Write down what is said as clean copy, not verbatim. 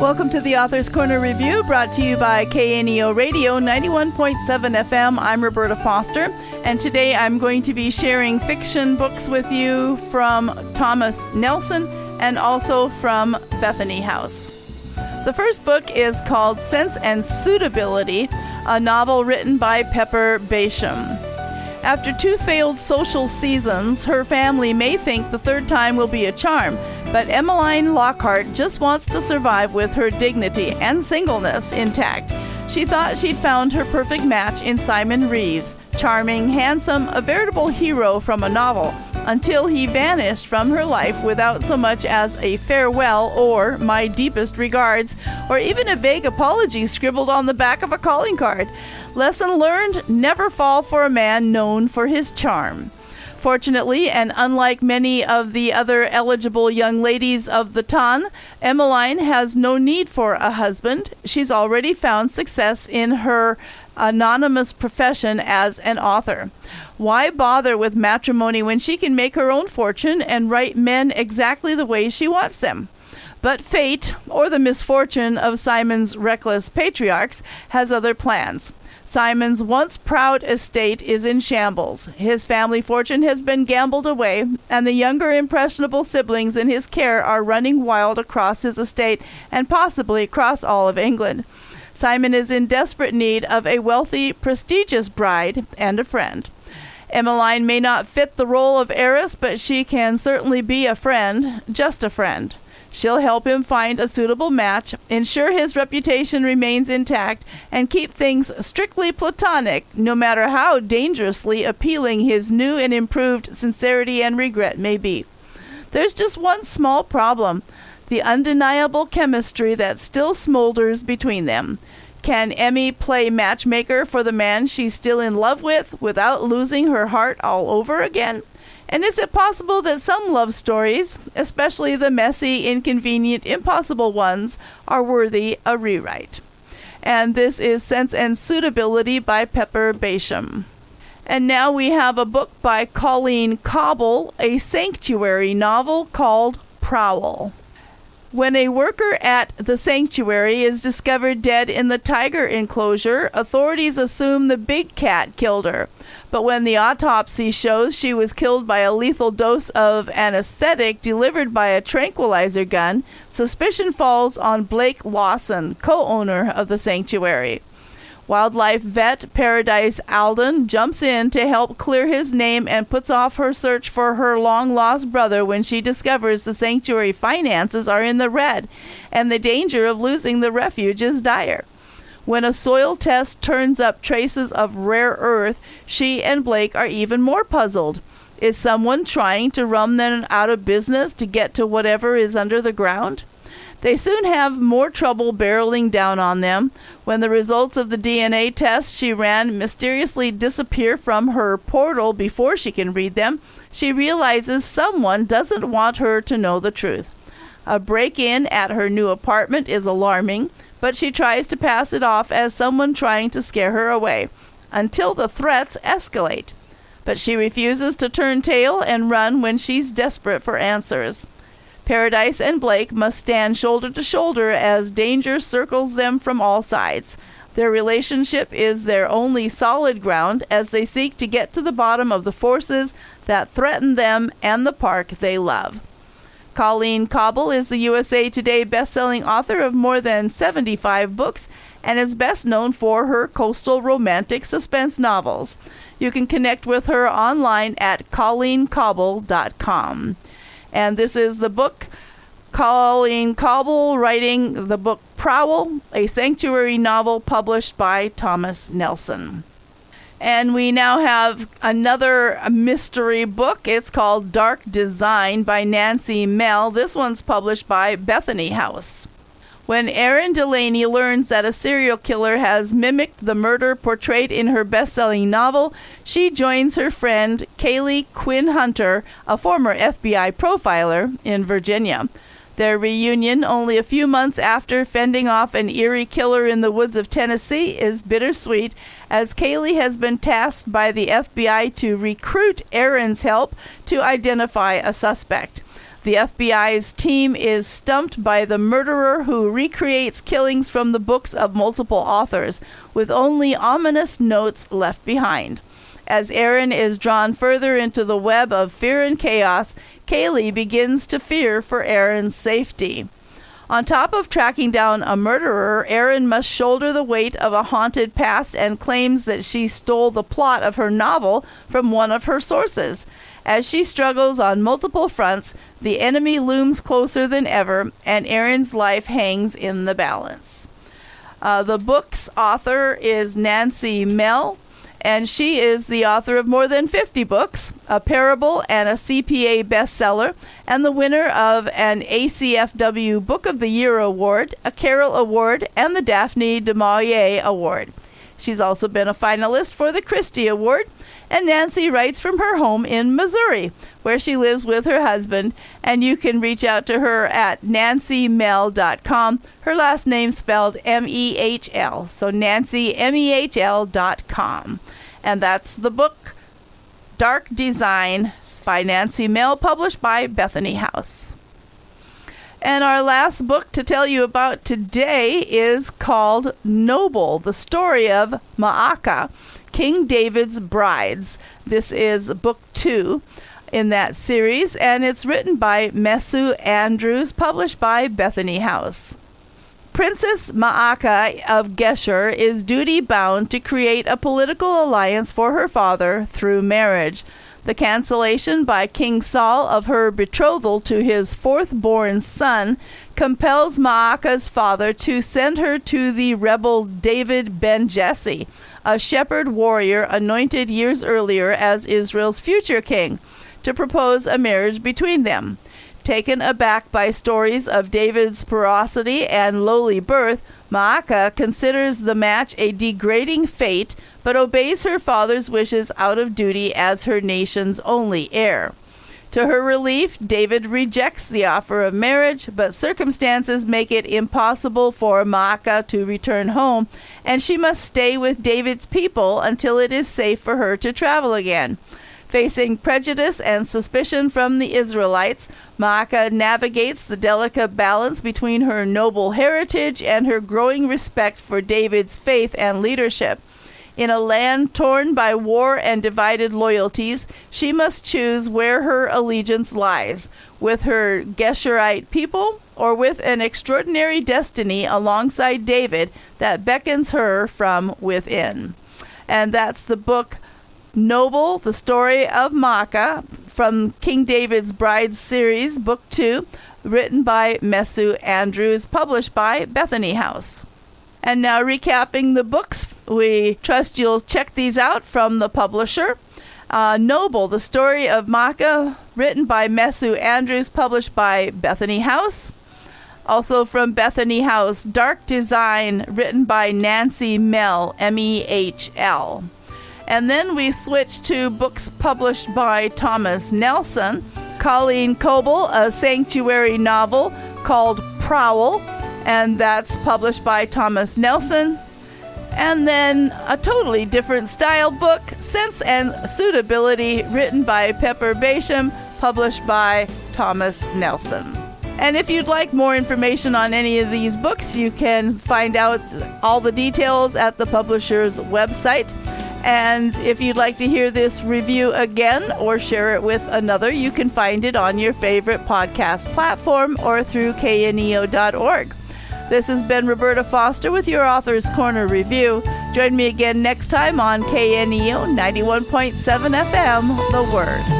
Welcome to the Author's Corner Review, brought to you by KNEO Radio 91.7 FM. I'm Roberta Foster, and today I'm going to be sharing fiction books with you from Thomas Nelson and also from Bethany House. The first book is called Sense and Suitability, a novel written by Pepper Basham. After 2 failed social seasons, her family may think the third time will be a charm, but Emmeline Lockhart just wants to survive with her dignity and singleness intact. She thought she'd found her perfect match in Simon Reeves, charming, handsome, a veritable hero from a novel, until he vanished from her life without so much as a farewell or my deepest regards, or even a vague apology scribbled on the back of a calling card. Lesson learned, never fall for a man known for his charm. Fortunately, and unlike many of the other eligible young ladies of the ton, Emmeline has no need for a husband. She's already found success in her anonymous profession as an author. Why bother with matrimony when she can make her own fortune and write men exactly the way she wants them? But fate, or the misfortune of Simon's reckless patriarchs, has other plans. Simon's once proud estate is in shambles. His family fortune has been gambled away, and the younger impressionable siblings in his care are running wild across his estate and possibly across all of England. Simon is in desperate need of a wealthy, prestigious bride and a friend. Emmeline may not fit the role of heiress, but she can certainly be a friend, just a friend. She'll help him find a suitable match, ensure his reputation remains intact, and keep things strictly platonic, no matter how dangerously appealing his new and improved sincerity and regret may be. There's just one small problem: the undeniable chemistry that still smolders between them. Can Emmy play matchmaker for the man she's still in love with without losing her heart all over again? And is it possible that some love stories, especially the messy, inconvenient, impossible ones, are worthy a rewrite? And this is Sense and Suitability by Pepper Basham. And now we have a book by Colleen Cobble, a sanctuary novel called Prowl. When a worker at the sanctuary is discovered dead in the tiger enclosure, authorities assume the big cat killed her. But when the autopsy shows she was killed by a lethal dose of anesthetic delivered by a tranquilizer gun, suspicion falls on Blake Lawson, co-owner of the sanctuary. Wildlife vet Paradise Alden jumps in to help clear his name and puts off her search for her long-lost brother when she discovers the sanctuary finances are in the red and the danger of losing the refuge is dire. When a soil test turns up traces of rare earth, she and Blake are even more puzzled. Is someone trying to run them out of business to get to whatever is under the ground? They soon have more trouble barreling down on them. When the results of the DNA test she ran mysteriously disappear from her portal before she can read them, she realizes someone doesn't want her to know the truth. A break-in at her new apartment is alarming, but she tries to pass it off as someone trying to scare her away, until the threats escalate. But she refuses to turn tail and run when she's desperate for answers. Paradise and Blake must stand shoulder to shoulder as danger circles them from all sides. Their relationship is their only solid ground as they seek to get to the bottom of the forces that threaten them and the park they love. Colleen Cobble is the USA Today best-selling author of more than 75 books and is best known for her coastal romantic suspense novels. You can connect with her online at colleencobble.com. And this is the book, Colleen Cobble writing the book Prowl, a sanctuary novel published by Thomas Nelson. And we now have another mystery book. It's called Dark Design by Nancy Mell. This one's published by Bethany House. When Erin Delaney learns that a serial killer has mimicked the murder portrayed in her best-selling novel, she joins her friend Kaylee Quinn Hunter, a former FBI profiler, in Virginia. Their reunion, only a few months after fending off an eerie killer in the woods of Tennessee, is bittersweet, as Kaylee has been tasked by the FBI to recruit Erin's help to identify a suspect. The FBI's team is stumped by the murderer who recreates killings from the books of multiple authors, with only ominous notes left behind. As Aaron is drawn further into the web of fear and chaos, Kaylee begins to fear for Aaron's safety. On top of tracking down a murderer, Aaron must shoulder the weight of a haunted past and claims that she stole the plot of her novel from one of her sources. As she struggles on multiple fronts, the enemy looms closer than ever, and Aaron's life hangs in the balance. The book's author is Nancy Mell, and she is the author of more than 50 books, a parable and a CPA bestseller, and the winner of an ACFW Book of the Year Award, a Carol Award, and the Daphne du Maurier Award. She's also been a finalist for the Christie Award, and Nancy writes from her home in Missouri, where she lives with her husband, and you can reach out to her at nancymell.com. Her last name spelled M-E-H-L, so nancymeh.com. And that's the book, Dark Design by Nancy Mell, published by Bethany House. And our last book to tell you about today is called Noble, the story of Maacah, King David's Brides. This is book 2 in that series, and it's written by Mesu Andrews, published by Bethany House. Princess Maacah of Geshur is duty-bound to create a political alliance for her father through marriage. The cancellation by King Saul of her betrothal to his fourth-born son compels Maacah's father to send her to the rebel David ben Jesse, a shepherd warrior anointed years earlier as Israel's future king, to propose a marriage between them. Taken aback by stories of David's ferocity and lowly birth, Maacah considers the match a degrading fate, but obeys her father's wishes out of duty as her nation's only heir. To her relief, David rejects the offer of marriage, but circumstances make it impossible for Maacah to return home, and she must stay with David's people until it is safe for her to travel again. Facing prejudice and suspicion from the Israelites, Maacah navigates the delicate balance between her noble heritage and her growing respect for David's faith and leadership. In a land torn by war and divided loyalties, she must choose where her allegiance lies, with her Geshurite people or with an extraordinary destiny alongside David that beckons her from within. And that's the book Noble, the story of Maacah, from King David's Brides series, book 2, written by Mesu Andrews, published by Bethany House. And now recapping the books, we trust you'll check these out from the publisher. Noble, the story of Maacah, written by Mesu Andrews, published by Bethany House. Also from Bethany House, Dark Design, written by Nancy Mell, M-E-H-L. And then we switch to books published by Thomas Nelson. Colleen Coble, a sanctuary novel called Prowl, and that's published by Thomas Nelson. And then a totally different style book, Sense and Suitability, written by Pepper Basham, published by Thomas Nelson. And if you'd like more information on any of these books, you can find out all the details at the publisher's website. And if you'd like to hear this review again or share it with another, you can find it on your favorite podcast platform or through KNEO.org. This has been Roberta Foster with your Author's Corner Review. Join me again next time on KNEO 91.7 FM, The Word.